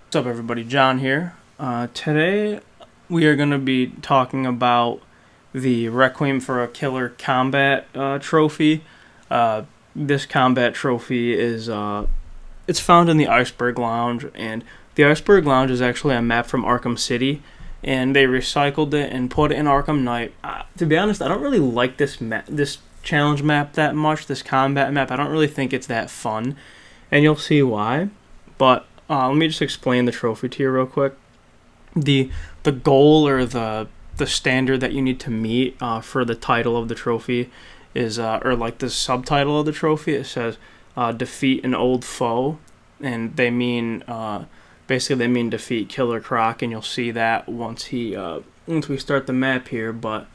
What's up, everybody? John here. Today we are going to be talking about the Requiem for a Killer combat trophy. This combat trophy is it's found in the Iceberg Lounge, and the Iceberg Lounge is actually a map from Arkham City, and they recycled it and put it in Arkham Knight. To be honest, I don't really like this challenge map that much. This combat map, I don't really think it's that fun, and you'll see why. But let me just explain the trophy to you real quick. The goal, or the standard that you need to meet for the title of the trophy is, or like the subtitle of the trophy, it says defeat an old foe, and they mean basically they mean defeat Killer Croc, and you'll see that once we start the map here. But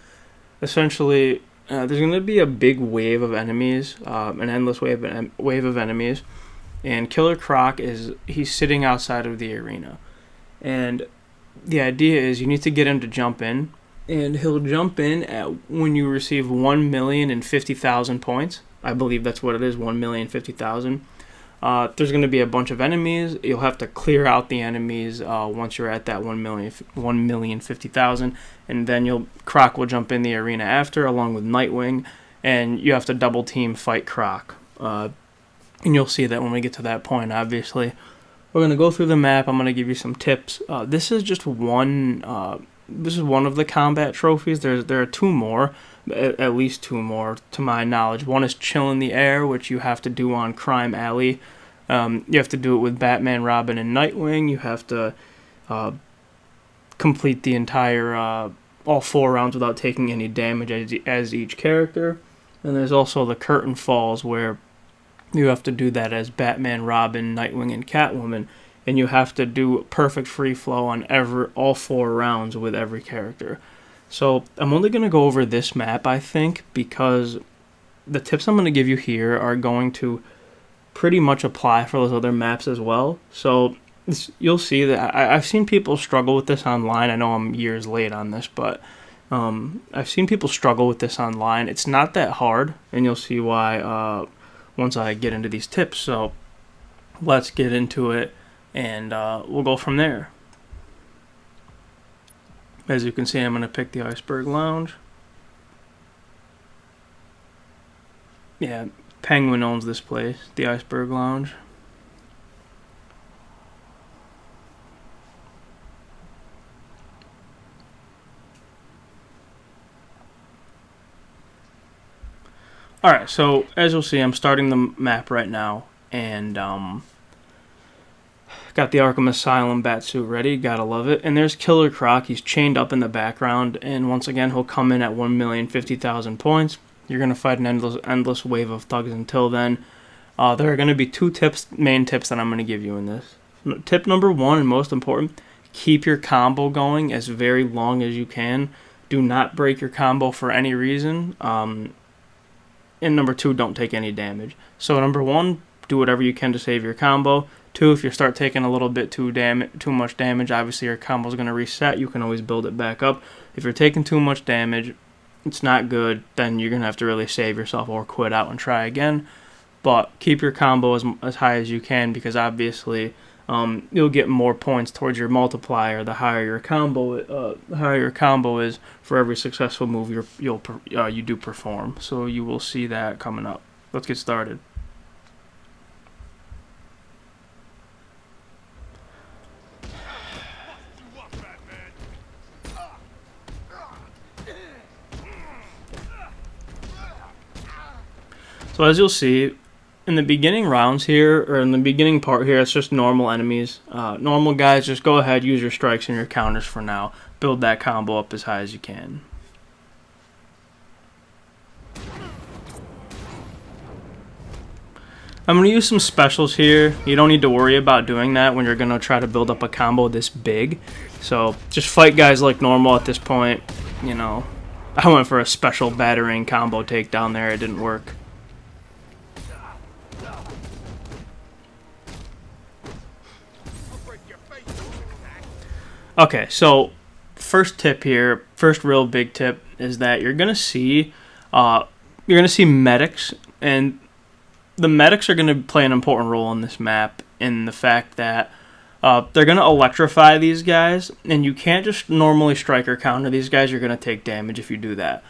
essentially, there's going to be a big wave of enemies, an endless wave of enemies. And Killer Croc he's sitting outside of the arena. And the idea is you need to get him to jump in. And he'll jump in at when you receive 1,050,000 points. I believe that's what it is, 1,050,000. There's going to be a bunch of enemies. You'll have to clear out the enemies once you're at that 1,050,000. And then Croc will jump in the arena after, along with Nightwing. And you have to double team fight Croc. And you'll see that when we get to that point, obviously. We're going to go through the map. I'm going to give you some tips. This is just one. This is one of the combat trophies. There are two more, at least two more, to my knowledge. One is Chill in the Air, which you have to do on Crime Alley. You have to do it with Batman, Robin, and Nightwing. You have to complete the entire, all 4 rounds without taking any damage as each character. And there's also the Curtain Falls, where you have to do that as Batman, Robin, Nightwing, and Catwoman, and you have to do perfect free flow on all 4 rounds with every character. So I'm only going to go over this map, I think, because the tips I'm going to give you here are going to pretty much apply for those other maps as well. So you'll see that I've seen people struggle with this online. I know I'm years late on this, but I've seen people struggle with this online. It's not that hard, and you'll see why once I get into these tips. So let's get into it, and we'll go from there. As you can see, I'm going to pick the Iceberg Lounge. Yeah, Penguin owns this place, the Iceberg Lounge. Alright, so as you'll see, I'm starting the map right now, and got the Arkham Asylum Batsuit ready, gotta love it. And there's Killer Croc, he's chained up in the background, and once again, he'll come in at 1,050,000 points. You're gonna fight an endless wave of thugs until then. There are gonna be 2 main tips that I'm gonna give you in this. Tip number 1, and most important, keep your combo going as very long as you can. Do not break your combo for any reason. And number 2, don't take any damage. So number 1, do whatever you can to save your combo. 2, if you start taking a little bit too much damage, obviously your combo is going to reset. You can always build it back up. If you're taking too much damage, it's not good. Then you're going to have to really save yourself or quit out and try again. But keep your combo as high as you can, because obviously you'll get more points towards your multiplier the higher your combo is for every successful move you do perform. So you will see that coming up. Let's get started. So as you'll see, in the beginning rounds here, or in the beginning part here, it's just normal enemies. Normal guys, just go ahead, use your strikes and your counters for now. Build that combo up as high as you can. I'm going to use some specials here. You don't need to worry about doing that when you're going to try to build up a combo this big. So just fight guys like normal at this point. You know, I went for a special battering combo takedown there. It didn't work. Okay, so first tip here, first real big tip is that you're gonna see medics, and the medics are gonna play an important role in this map in the fact that They're going to electrify these guys, and you can't just normally strike or counter these guys. You're going to take damage if you do that.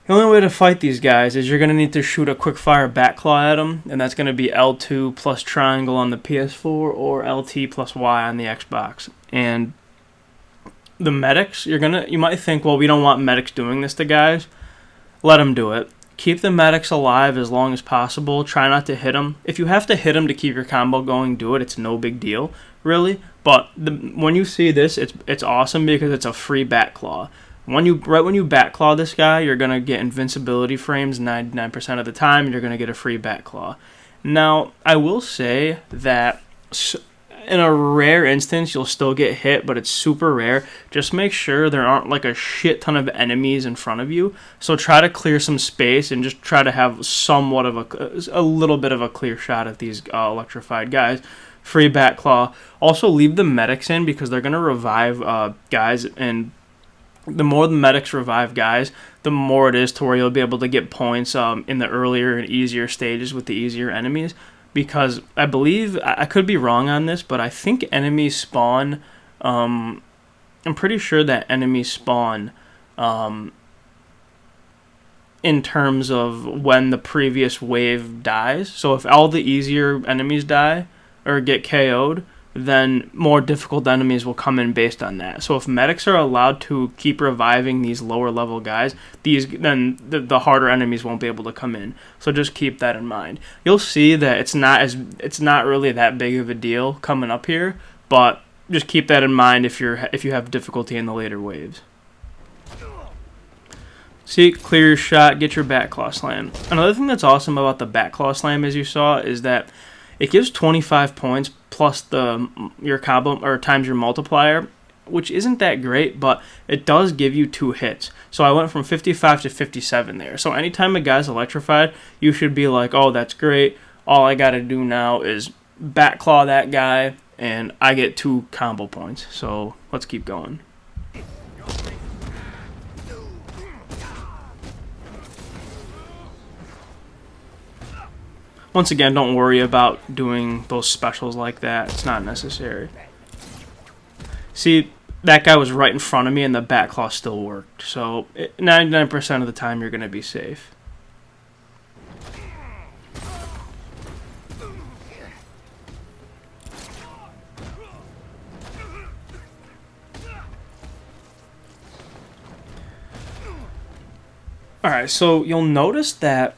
The only way to fight these guys is you're going to need to shoot a quick fire back claw at them, and that's going to be L2 plus triangle on the PS4 or LT plus Y on the Xbox. And the medics, you might think, well, we don't want medics doing this to guys. Let them do it. Keep the medics alive as long as possible. Try not to hit them. If you have to hit them to keep your combo going, do it. It's no big deal, really. But when you see this, it's awesome because it's a free back claw. Right when you back claw this guy, you're going to get invincibility frames 99% of the time, and you're going to get a free back claw. Now, I will say that in a rare instance, you'll still get hit, but it's super rare. Just make sure there aren't like a shit ton of enemies in front of you. So try to clear some space and just try to have somewhat of a little bit of a clear shot at these electrified guys. Free back claw. Also, leave the medics in because they're going to revive guys, and the more the medics revive guys, the more it is to where you'll be able to get points in the earlier and easier stages with the easier enemies. Because I believe, I could be wrong on this, but I think enemies spawn, I'm pretty sure that enemies spawn in terms of when the previous wave dies. So if all the easier enemies die or get KO'd, then more difficult enemies will come in based on that. So if medics are allowed to keep reviving these lower level guys, then the harder enemies won't be able to come in. So just keep that in mind. You'll see that it's not really that big of a deal coming up here, but just keep that in mind if you have difficulty in the later waves. See, clear your shot, get your back claw slam. Another thing that's awesome about the back claw slam, as you saw, is that it gives 25 points plus your combo or times your multiplier, which isn't that great, but it does give you 2 hits. So I went from 55 to 57 there. So anytime a guy's electrified, you should be like, oh, that's great. All I got to do now is back claw that guy, and I get 2 combo points. So let's keep going. Once again, don't worry about doing those specials like that. It's not necessary. See, that guy was right in front of me and the back claw still worked. So 99% of the time you're going to be safe. Alright, so you'll notice that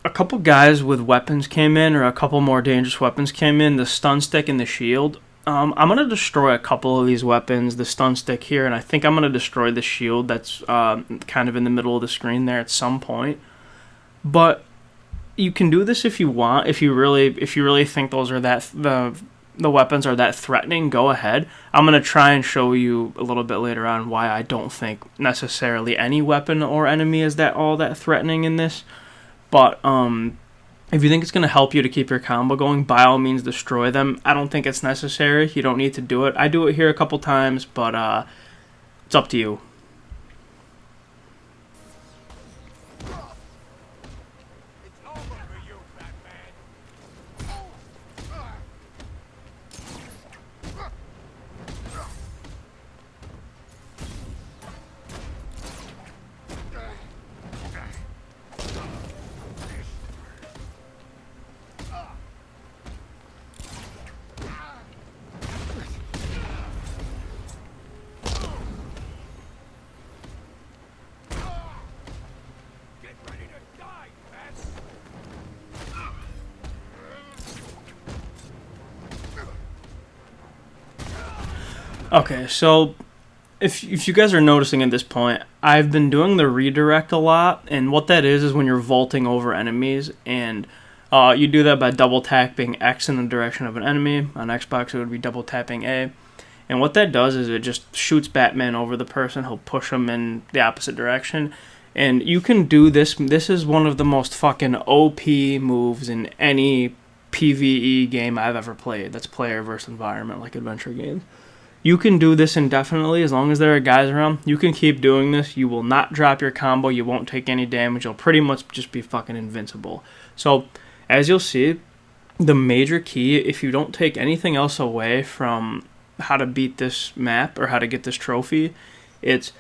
a couple guys with weapons came in, or a couple more dangerous weapons came in, the stun stick and the shield. I'm going to destroy a couple of these weapons, the stun stick here, and I think I'm going to destroy the shield that's kind of in the middle of the screen there at some point. But you can do this if you want, if you really think those are the weapons are that threatening, go ahead. I'm going to try and show you a little bit later on why I don't think necessarily any weapon or enemy is all that threatening in this. But if you think it's going to help you to keep your combo going, by all means destroy them. I don't think it's necessary. You don't need to do it. I do it here a couple times, but it's up to you. Okay, so if you guys are noticing at this point, I've been doing the redirect a lot, and what that is when you're vaulting over enemies, and you do that by double tapping X in the direction of an enemy. On Xbox it would be double tapping A, and what that does is it just shoots Batman over the person. He'll push him in the opposite direction, and you can do this. This is one of the most fucking OP moves in any PvE game I've ever played. That's player versus environment, like adventure games. You can do this indefinitely as long as there are guys around. You can keep doing this. You will not drop your combo. You won't take any damage. You'll pretty much just be fucking invincible. So, as you'll see, the major key, if you don't take anything else away from how to beat this map or how to get this trophy, it's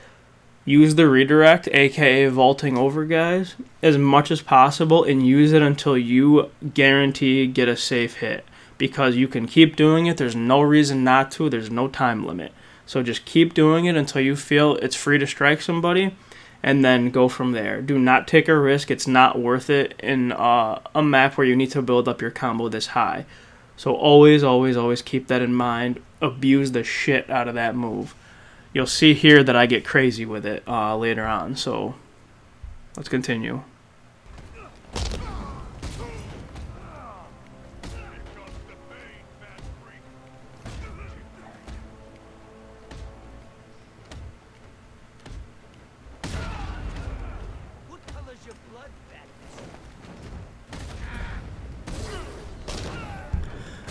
use the redirect, aka vaulting over guys, as much as possible, and use it until you guarantee get a safe hit. Because you can keep doing it, there's no reason not to, there's no time limit. So just keep doing it until you feel it's free to strike somebody, and then go from there. Do not take a risk, it's not worth it in a map where you need to build up your combo this high. So always, always, always keep that in mind. Abuse the shit out of that move. You'll see here that I get crazy with it later on, so let's continue.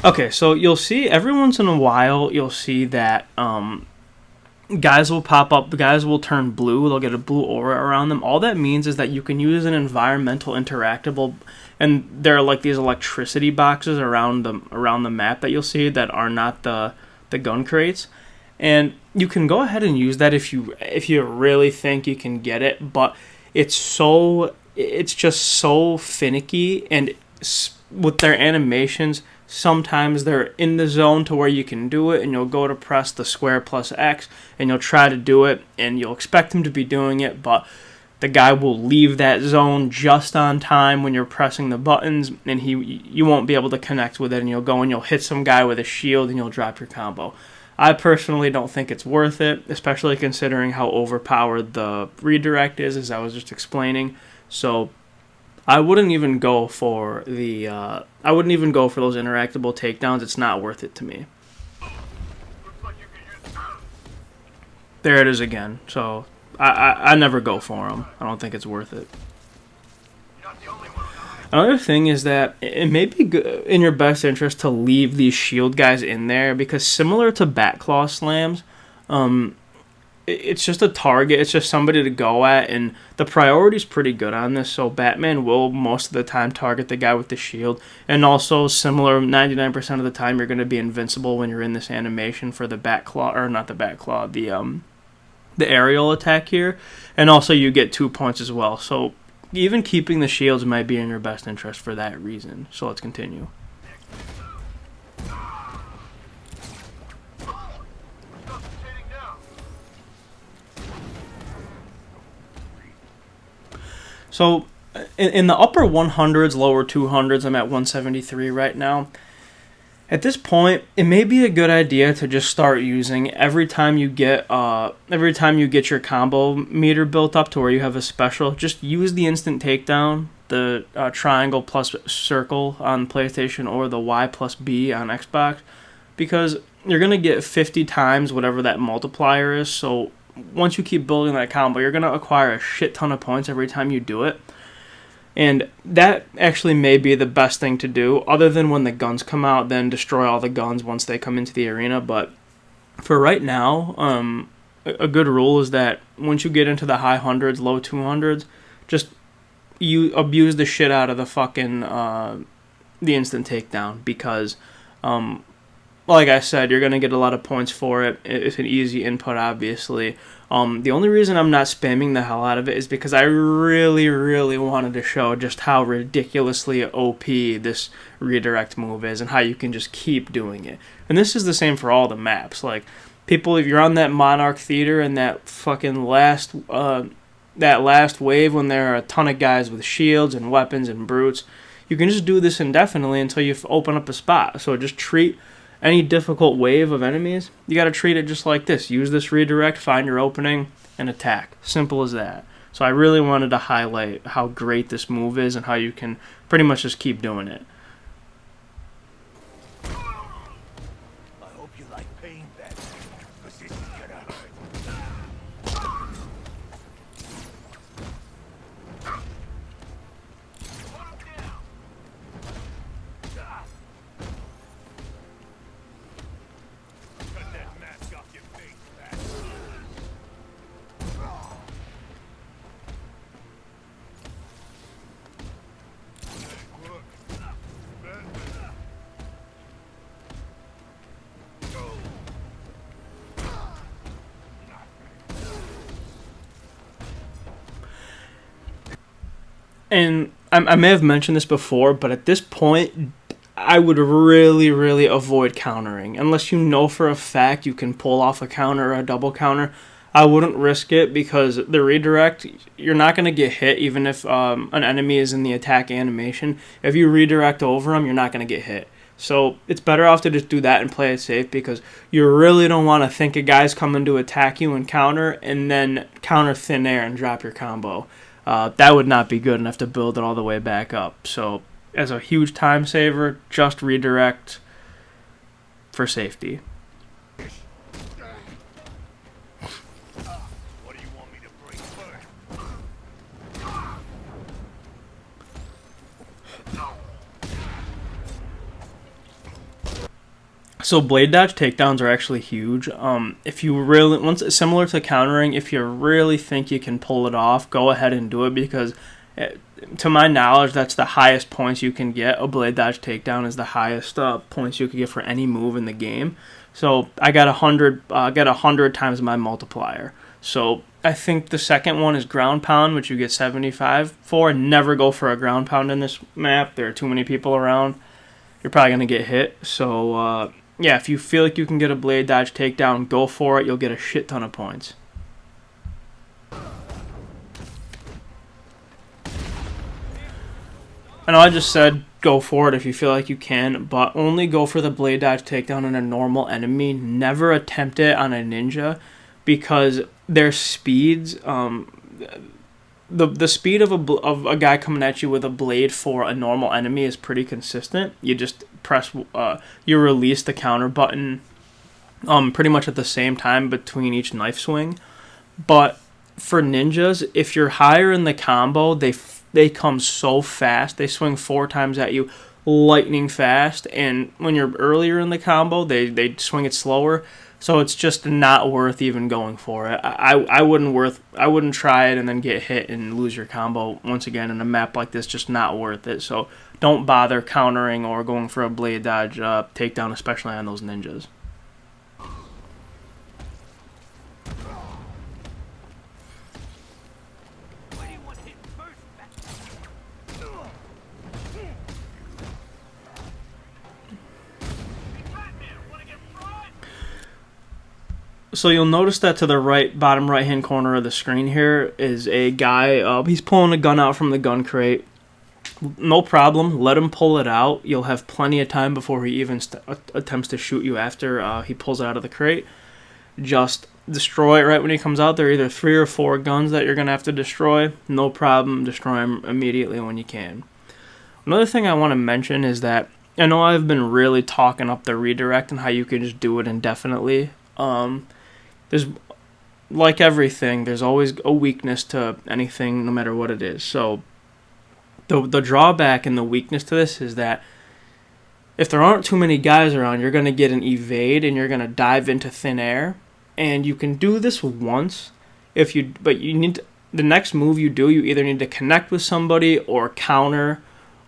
Okay, so you'll see every once in a while, you'll see that guys will pop up, guys will turn blue, they'll get a blue aura around them. All that means is that you can use an environmental interactable, and there are like these electricity boxes around the map that you'll see that are not the gun crates. And you can go ahead and use that if you really think you can get it, but it's just so finicky, and with their animations, sometimes they're in the zone to where you can do it, and you'll go to press the square plus X, and you'll try to do it, and you'll expect him to be doing it, but the guy will leave that zone just on time when you're pressing the buttons, and you won't be able to connect with it, and you'll go and you'll hit some guy with a shield, and you'll drop your combo. I personally don't think it's worth it, especially considering how overpowered the redirect is, as I was just explaining. So I wouldn't even go for those interactable takedowns. It's not worth it to me. There it is again. So I never go for them. I don't think it's worth it. Another thing is that it may be good, in your best interest, to leave these shield guys in there, because similar to Batclaw slams, it's just a target. It's just somebody to go at, and the priority's pretty good on this. So Batman will most of the time target the guy with the shield, and also similar, 99% of the time you're going to be invincible when you're in this animation for the Batclaw, or not the Batclaw, the aerial attack here, and also you get 2 points as well. So even keeping the shields might be in your best interest for that reason. So let's continue. So in the upper 100s, lower 200s, I'm at 173 right now. At this point, it may be a good idea to just start using every time you get your combo meter built up to where you have a special. Just use the instant takedown, the triangle plus circle on PlayStation, or the Y plus B on Xbox, because you're gonna get 50 times whatever that multiplier is. So once you keep building that combo, you're gonna acquire a shit ton of points every time you do it. And that actually may be the best thing to do, other than when the guns come out, then destroy all the guns once they come into the arena. But for right now, a good rule is that once you get into the high hundreds, low 200s, just you abuse the shit out of the fucking the instant takedown, because like I said, you're going to get a lot of points for it. It's an easy input, obviously. The only reason I'm not spamming the hell out of it is because I really, really wanted to show just how ridiculously OP this redirect move is, and how you can just keep doing it. And this is the same for all the maps. Like, people, if you're on that Monarch Theater and that fucking last wave when there are a ton of guys with shields and weapons and brutes, you can just do this indefinitely until you open up a spot. So just treat any difficult wave of enemies, you got to treat it just like this. Use this redirect, find your opening, and attack. Simple as that. So I really wanted to highlight how great this move is and how you can pretty much just keep doing it. I hope you like pain, Batman, because this is gonna hurt. and I may have mentioned this before, but at this point, I would really, really avoid countering. Unless you know for a fact you can pull off a counter or a double counter, I wouldn't risk it, because the redirect, you're not going to get hit even if an enemy is in the attack animation. If you redirect over them, you're not going to get hit. So it's better off to just do that and play it safe, because you really don't want to think a guy's coming to attack you and then counter thin air and drop your combo. That would not be good enough to build it all the way back up. So as a huge time saver, just redirect for safety. What do you want me to bring first? So blade dodge takedowns are actually huge. If you really, once it's similar to countering, if you really think you can pull it off, go ahead and do it, because to my knowledge, that's the highest points you can get. A blade dodge takedown is the highest points you can get for any move in the game. So I got 100 times my multiplier. So I think the second one is ground pound, which you get 75 for. Never go for a ground pound in this map. There are too many people around. You're probably gonna get hit. So yeah, if you feel like you can get a blade dodge takedown, go for it. You'll get a shit ton of points. I know I just said go for it if you feel like you can, but only go for the blade dodge takedown on a normal enemy. Never attempt it on a ninja, because their speeds, the speed of a guy coming at you with a blade for a normal enemy is pretty consistent. You just press, you release the counter button, pretty much at the same time between each knife swing. But for ninjas, if you're higher in the combo, they come so fast. They swing 4 times at you, lightning fast. And when you're earlier in the combo, they swing it slower. So it's just not worth even going for it. I wouldn't try it and then get hit and lose your combo once again in a map like this. Just not worth it. So don't bother countering or going for a blade dodge takedown, especially on those ninjas. So you'll notice that to the right, bottom right-hand corner of the screen here is a guy. He's pulling a gun out from the gun crate. No problem. Let him pull it out. You'll have plenty of time before he even attempts to shoot you after he pulls it out of the crate. Just destroy it right when he comes out. There are either 3 or 4 guns that you're going to have to destroy. No problem. Destroy them immediately when you can. Another thing I want to mention is that I know I've been really talking up the redirect and how you can just do it indefinitely. There's, like everything, there's always a weakness to anything, no matter what it is. So the drawback and the weakness to this is that if there aren't too many guys around, you're going to get an evade and you're going to dive into thin air. And you can do this once, but you need to, the next move you do, you either need to connect with somebody or counter,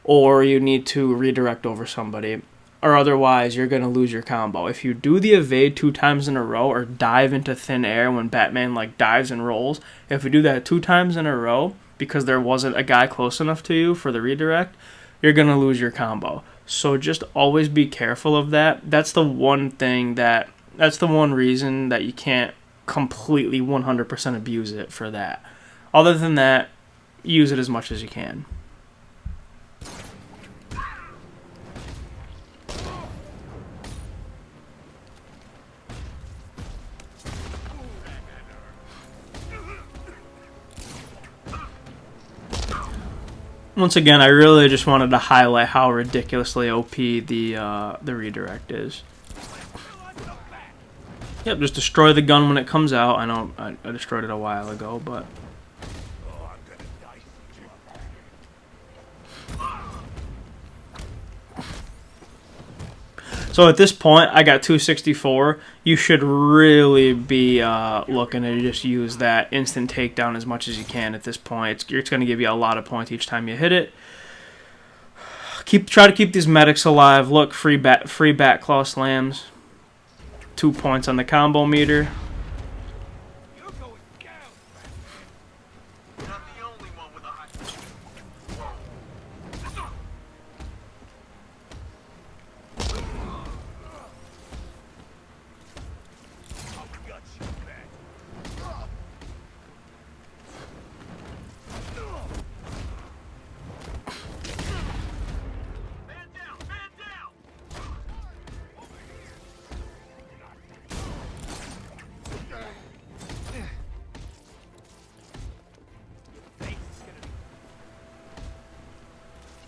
or you need to redirect over somebody. Or otherwise, you're going to lose your combo. If you do the evade 2 times in a row, or dive into thin air when Batman dives and rolls, if you do that 2 times in a row because there wasn't a guy close enough to you for the redirect, you're going to lose your combo. So just always be careful of that. That's the one reason that you can't completely 100% abuse it for that. Other than that, use it as much as you can. Once again, I really just wanted to highlight how ridiculously OP the redirect is. Yep, just destroy the gun when it comes out. I know I destroyed it a while ago, but... So at this point, I got 264. You should really be looking to just use that instant takedown as much as you can at this point. It's going to give you a lot of points each time you hit it. Try to keep these medics alive. Look, free bat claw slams. 2 points on the combo meter.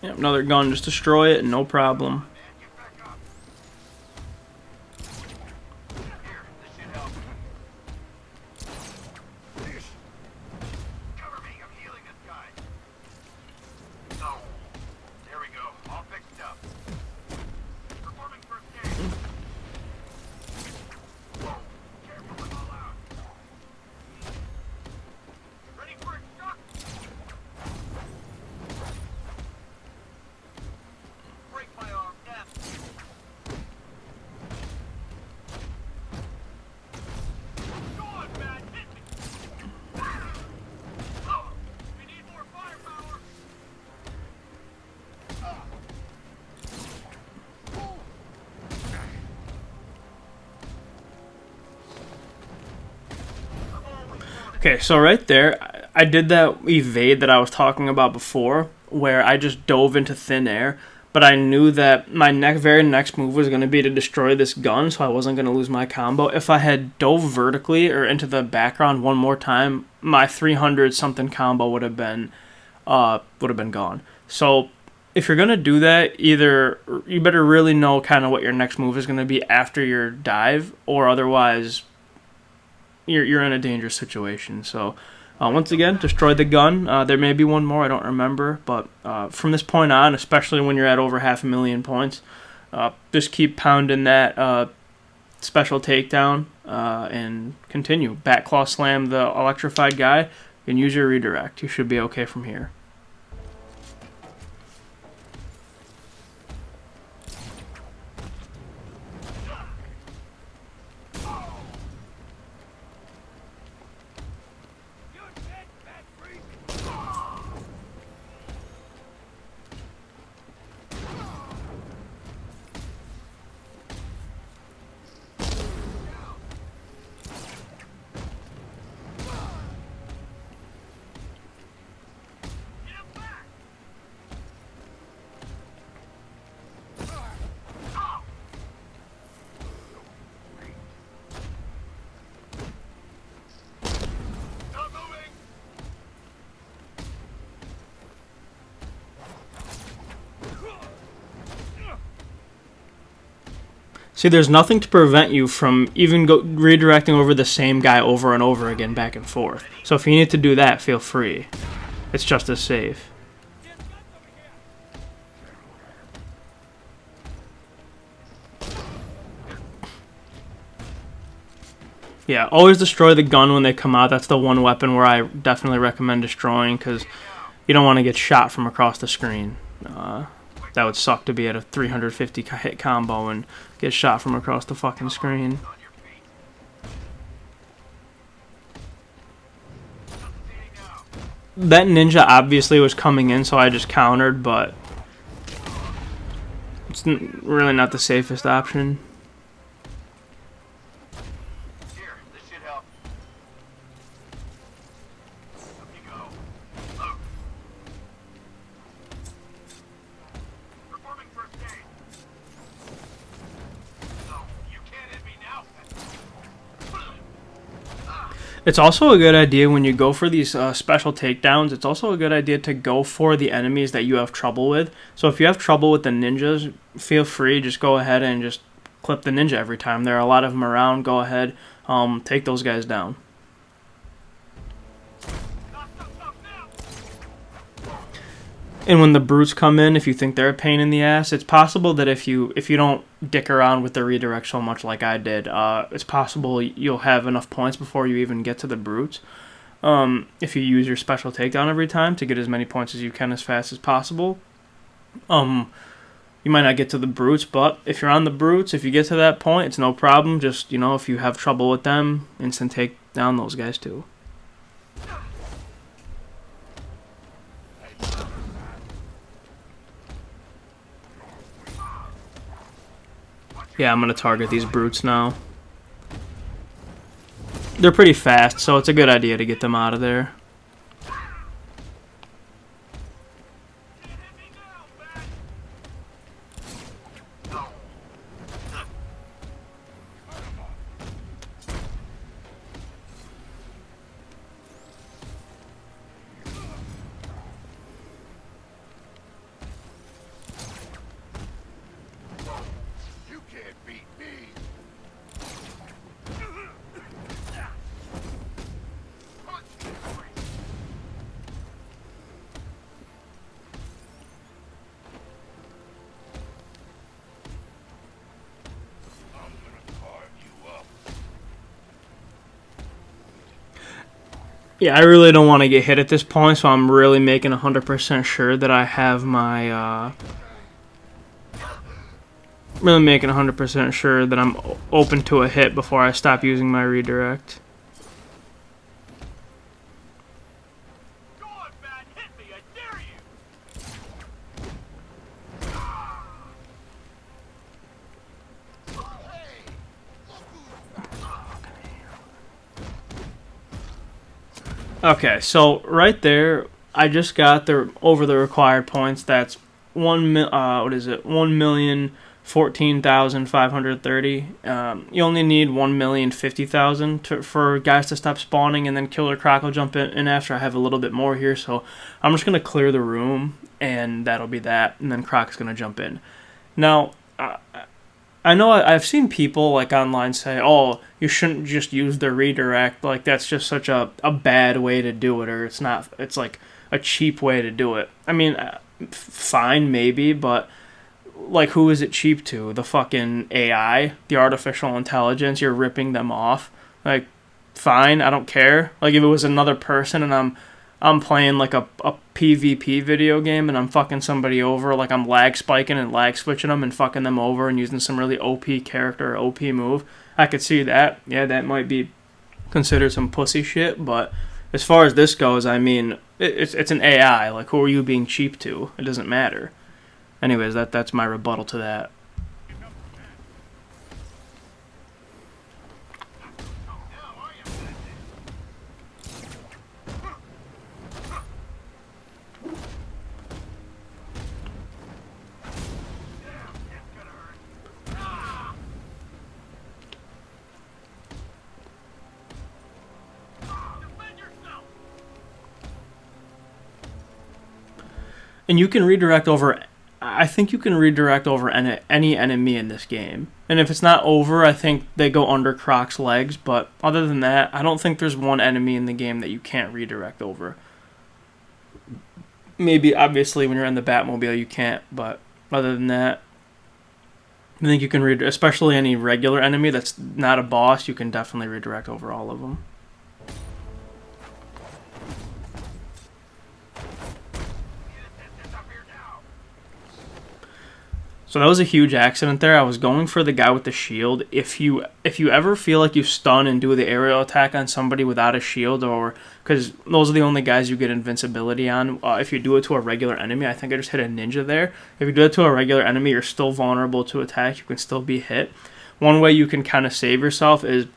Yep, another gun, just destroy it, no problem. Okay, so right there, I did that evade that I was talking about before, where I just dove into thin air, but I knew that my very next move was going to be to destroy this gun, so I wasn't going to lose my combo. If I had dove vertically or into the background one more time, my 300 something combo would have been gone. So if you're going to do that, either you better really know kind of what your next move is going to be after your dive, or otherwise you're in a dangerous situation. So once again, destroy the gun. There may be one more, I don't remember, but from this point on, especially when you're at over 500,000 points, just keep pounding that special takedown and continue. Back claw slam the electrified guy and use your redirect. You should be okay from here. See, there's nothing to prevent you from even redirecting over the same guy over and over again, back and forth. So if you need to do that, feel free. It's just as safe. Yeah, always destroy the gun when they come out. That's the one weapon where I definitely recommend destroying, because you don't want to get shot from across the screen. That would suck to be at a 350 hit combo and get shot from across the fucking screen. That ninja obviously was coming in, so I just countered, but it's really not the safest option. It's also a good idea when you go for these special takedowns, it's also a good idea to go for the enemies that you have trouble with. So if you have trouble with the ninjas, feel free, just go ahead and just clip the ninja every time. There are a lot of them around, go ahead, take those guys down. And when the brutes come in, if you think they're a pain in the ass, it's possible that if you don't dick around with the redirect so much like I did, it's possible you'll have enough points before you even get to the brutes. If you use your special takedown every time to get as many points as you can as fast as possible. You might not get to the brutes, but if you're on the brutes, if you get to that point, it's no problem. Just, if you have trouble with them, instant take down those guys too. Yeah, I'm going to target these brutes now. They're pretty fast, so it's a good idea to get them out of there. Yeah, I really don't want to get hit at this point, so I'm really making 100% sure that I have my, really making 100% sure that I'm open to a hit before I stop using my redirect. Go on, man, hit me, I dare you! Okay, so right there, I just got the over the required points. That's what is it? 1,014,530. You only need 1,050,000 for guys to stop spawning, and then Killer Croc will jump in after. I have a little bit more here, so I'm just gonna clear the room, and that'll be that. And then Croc's gonna jump in. Now, I know I've seen people like online say, "Oh, you shouldn't just use the redirect. Like that's just such a bad way to do it, or it's not. It's like a cheap way to do it." I mean, fine, maybe, but like, who is it cheap to? The fucking AI, the artificial intelligence. You're ripping them off. Like, fine, I don't care. Like, if it was another person and I'm playing like a PvP video game and I'm fucking somebody over, like I'm lag spiking and lag switching them and fucking them over and using some really OP character or OP move, I could see that. Yeah, that might be considered some pussy shit, but as far as this goes, I mean, it's an AI. Like, who are you being cheap to? It doesn't matter. Anyways, that's my rebuttal to that. And you can redirect over. I think you can redirect over any enemy in this game. And if it's not over, I think they go under Croc's legs. But other than that, I don't think there's one enemy in the game that you can't redirect over. Maybe, obviously, when you're in the Batmobile, you can't. But other than that, I think you can especially any regular enemy that's not a boss, you can definitely redirect over all of them. So that was a huge accident there. I was going for the guy with the shield. If you ever feel like you stun and do the aerial attack on somebody without a shield, or because those are the only guys you get invincibility on. If you do it to a regular enemy, I think I just hit a ninja there. If you do it to a regular enemy, you're still vulnerable to attack. You can still be hit. One way you can kind of save yourself is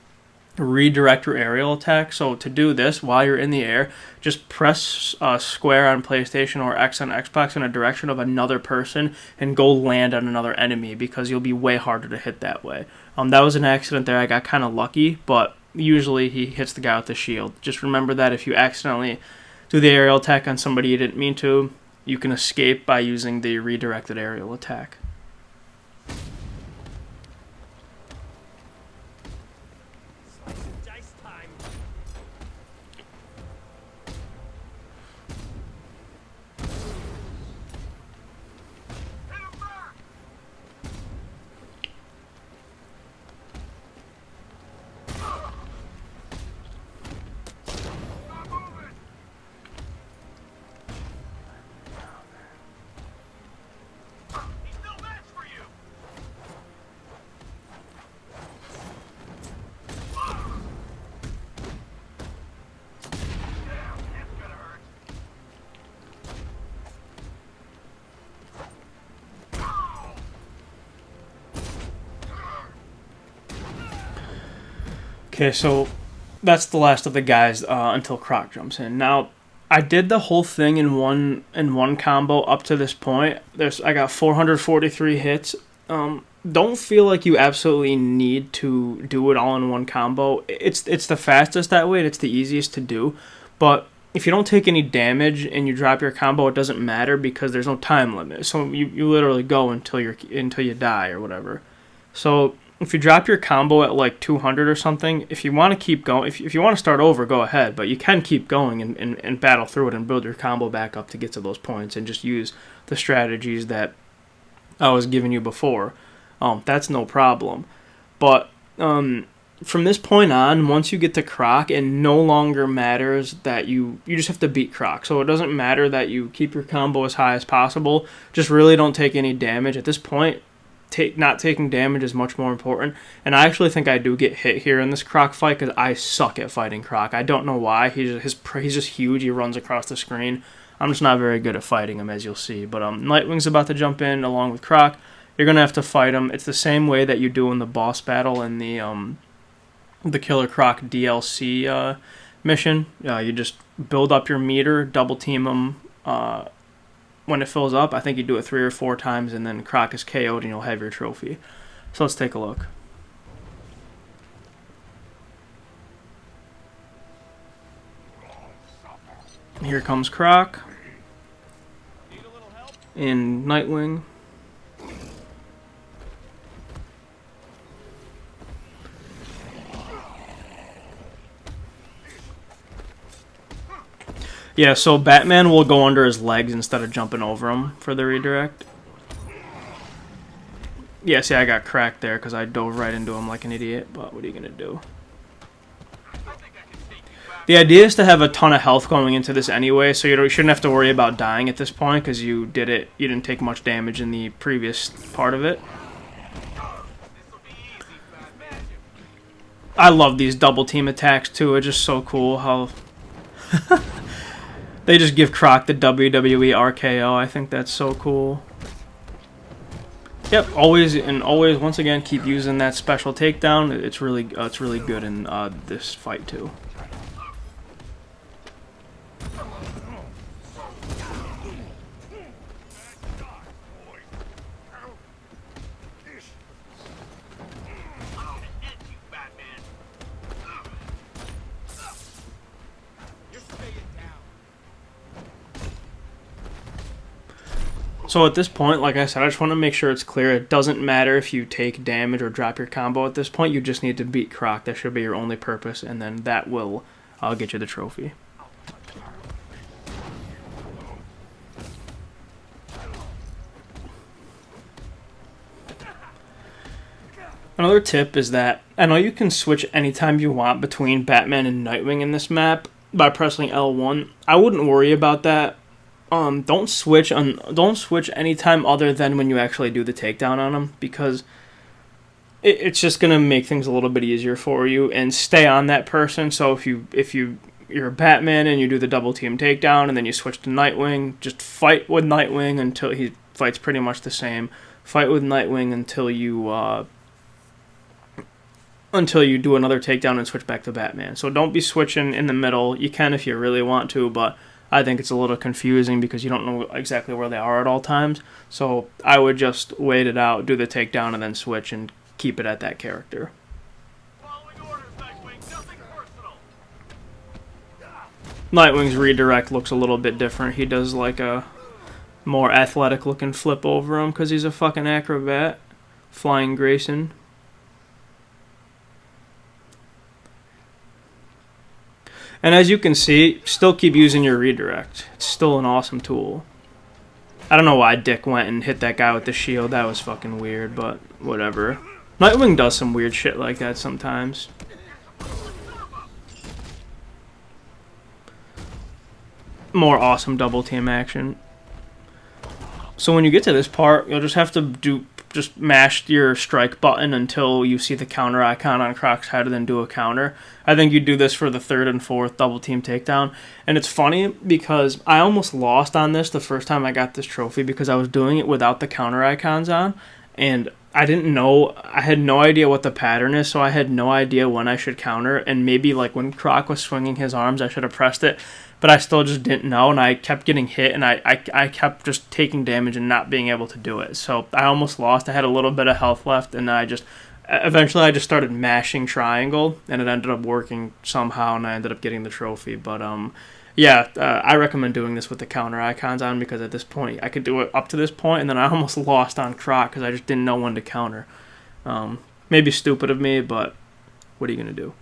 redirect your aerial attack. So to do this while you're in the air, just press square on PlayStation or X on Xbox in a direction of another person and go land on another enemy, because you'll be way harder to hit that way. That was an accident there. I got kind of lucky, but usually he hits the guy with the shield. Just remember that if you accidentally do the aerial attack on somebody you didn't mean to, you can escape by using the redirected aerial attack. Okay, so that's the last of the guys until Croc jumps in. Now, I did the whole thing in one combo up to this point. I got 443 hits. Don't feel like you absolutely need to do it all in one combo. It's the fastest that way, and it's the easiest to do. But if you don't take any damage and you drop your combo, it doesn't matter because there's no time limit. So you literally go until you die or whatever. So if you drop your combo at like 200 or something, if you want to keep going, if you want to start over, go ahead. But you can keep going and battle through it and build your combo back up to get to those points and just use the strategies that I was giving you before. That's no problem. But from this point on, once you get to Croc, it no longer matters that you just have to beat Croc. So it doesn't matter that you keep your combo as high as possible. Just really don't take any damage. At this point, not taking damage is much more important. And I actually think I do get hit here in this Croc fight because I suck at fighting Croc. I don't know why. He's just huge. He runs across the screen. I'm just not very good at fighting him, as you'll see. But Nightwing's about to jump in along with Croc. You're going to have to fight him. It's the same way that you do in the boss battle in the Killer Croc DLC mission. You just build up your meter, double team him when it fills up. I think you do it 3 or 4 times, and then Croc is KO'd and you'll have your trophy. So let's take a look. Here comes Croc and Nightwing. Yeah, so Batman will go under his legs instead of jumping over him for the redirect. Yeah, see, I got cracked there because I dove right into him like an idiot, but what are you going to do? The idea is to have a ton of health going into this anyway, so you shouldn't have to worry about dying at this point because you didn't take much damage in the previous part of it. I love these double team attacks too. It's just so cool how they just give Croc the WWE RKO. I think that's so cool. Yep, always once again keep using that special takedown. It's really good in this fight too. So at this point, like I said, I just want to make sure it's clear. It doesn't matter if you take damage or drop your combo at this point. You just need to beat Croc. That should be your only purpose, and then that will get you the trophy. Another tip is that I know you can switch anytime you want between Batman and Nightwing in this map by pressing L1. I wouldn't worry about that. Don't switch anytime other than when you actually do the takedown on them, because it's just gonna make things a little bit easier for you, and stay on that person. So if you're Batman and you do the double team takedown and then you switch to Nightwing, just fight with Nightwing until he fights pretty much the same. Fight with Nightwing until you do another takedown and switch back to Batman. So don't be switching in the middle. You can if you really want to, but I think it's a little confusing because you don't know exactly where they are at all times. So I would just wait it out, do the takedown, and then switch and keep it at that character. Nightwing's redirect looks a little bit different. He does like a more athletic looking flip over him because he's a fucking acrobat. Flying Grayson. And as you can see, still keep using your redirect. It's still an awesome tool. I don't know why Dick went and hit that guy with the shield. That was fucking weird, but whatever. Nightwing does some weird shit like that sometimes. More awesome double team action. So when you get to this part, you'll just have to just mash your strike button until you see the counter icon on Croc's head and then do a counter. I think you do this for the 3rd and 4th double team takedown. And it's funny because I almost lost on this the first time I got this trophy because I was doing it without the counter icons on. And I didn't know, I had no idea what the pattern is, so I had no idea when I should counter. And maybe like when Croc was swinging his arms, I should have pressed it. But I still just didn't know, and I kept getting hit, and I kept just taking damage and not being able to do it. So I almost lost. I had a little bit of health left, and eventually I just started mashing triangle, and it ended up working somehow, and I ended up getting the trophy. But yeah, I recommend doing this with the counter icons on, because at this point I could do it up to this point, and then I almost lost on Croc because I just didn't know when to counter. Maybe stupid of me, but what are you gonna do?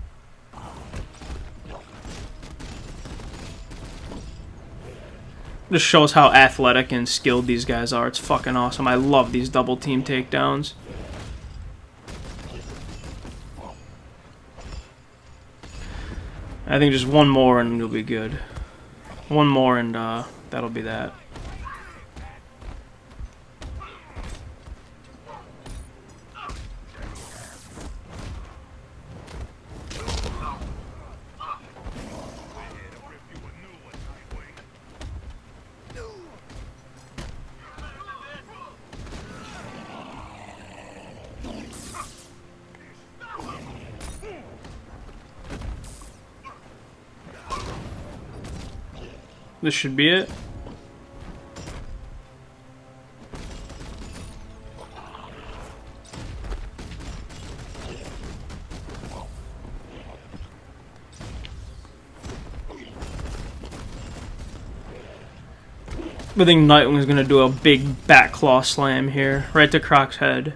Just shows how athletic and skilled these guys are. It's fucking awesome. I love these double team takedowns. I think just one more and you'll be good. One more and that'll be that. This should be it. I think Nightwing's gonna do a big back claw slam here, right to Croc's head.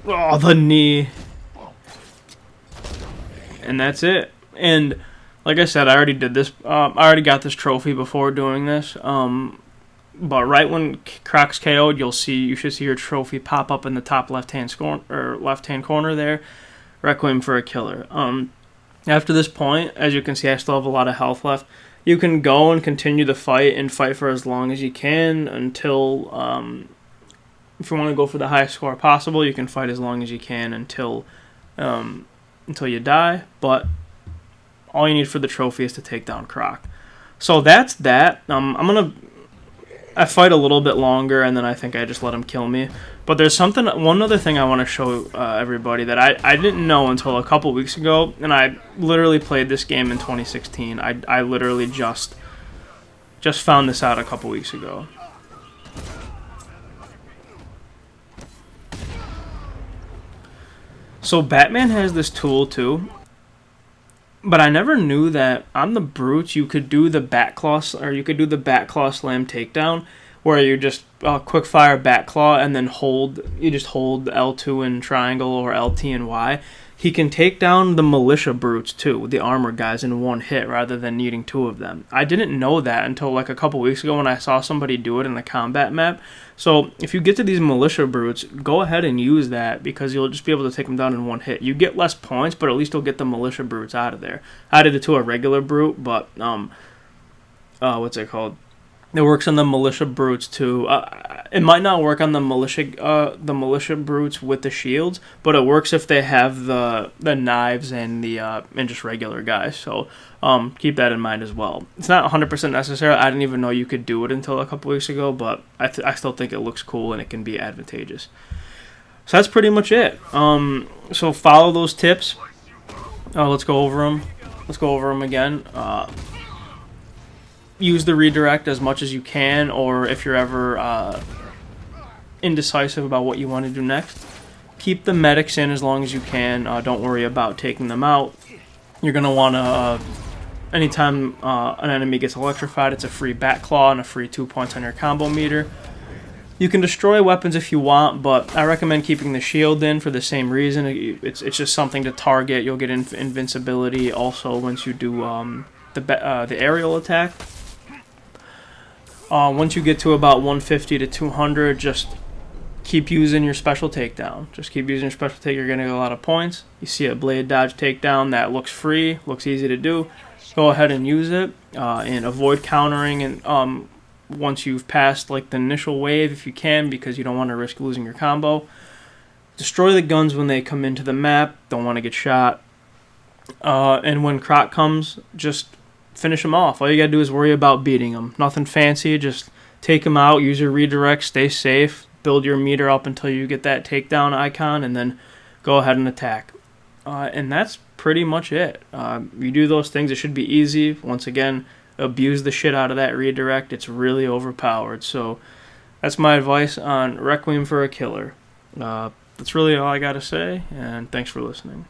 Oh, the knee. And that's it. And like I said, I already did this. I already got this trophy before doing this. But right when Croc's KO'd, you should see your trophy pop up in the top left-hand corner there. Requiem for a Killer. After this point, as you can see, I still have a lot of health left. You can go and continue the fight and fight for as long as you can until, if you want to go for the highest score possible, you can fight as long as you can until you die. But all you need for the trophy is to take down Croc. So that's that. I fight a little bit longer, and then I think I just let him kill me. But there's one other thing I want to show everybody that I didn't know until a couple weeks ago, and I literally played this game in 2016. I literally just found this out a couple weeks ago. So Batman has this tool too, but I never knew that on the brutes you could do the bat claw slam takedown, where you just quick fire bat claw and then hold L2 and triangle or LT and Y. He can take down the militia brutes too, the armor guys, in one hit rather than needing two of them. I didn't know that until like a couple weeks ago when I saw somebody do it in the combat map. So if you get to these militia brutes, go ahead and use that because you'll just be able to take them down in one hit. You get less points, but at least you'll get the militia brutes out of there. I did it to a regular brute, but what's it called? It works on the militia brutes too. It might not work on the militia brutes with the shields, but it works if they have the knives and just regular guys. So keep that in mind as well. It's not 100% necessary. I didn't even know you could do it until a couple weeks ago, but I still think it looks cool and it can be advantageous. So that's pretty much it. So follow those tips. Let's go over them. Let's go over them again. Use the redirect as much as you can, or if you're ever indecisive about what you want to do next, keep the medics in as long as you can. Don't worry about taking them out. You're going to want to, anytime an enemy gets electrified, it's a free bat claw and a free 2 points on your combo meter. You can destroy weapons if you want, but I recommend keeping the shield in for the same reason. It's just something to target. You'll get invincibility also once you do the aerial attack. Once you get to about 150 to 200, just keep using your special takedown. Just keep using your special take. You're going to get a lot of points. You see a blade dodge takedown that looks free, looks easy to do. Go ahead and use it and avoid countering. And once you've passed like the initial wave, if you can, because you don't want to risk losing your combo. Destroy the guns when they come into the map. Don't want to get shot. And when Croc comes, just finish him off. All you gotta do is worry about beating him. Nothing fancy, just take him out, use your redirect, stay safe, build your meter up until you get that takedown icon, and then go ahead and attack. And that's pretty much it. You do those things, it should be easy. Once again, abuse the shit out of that redirect. It's really overpowered. So that's my advice on Requiem for a Killer. That's really all I gotta say, and thanks for listening.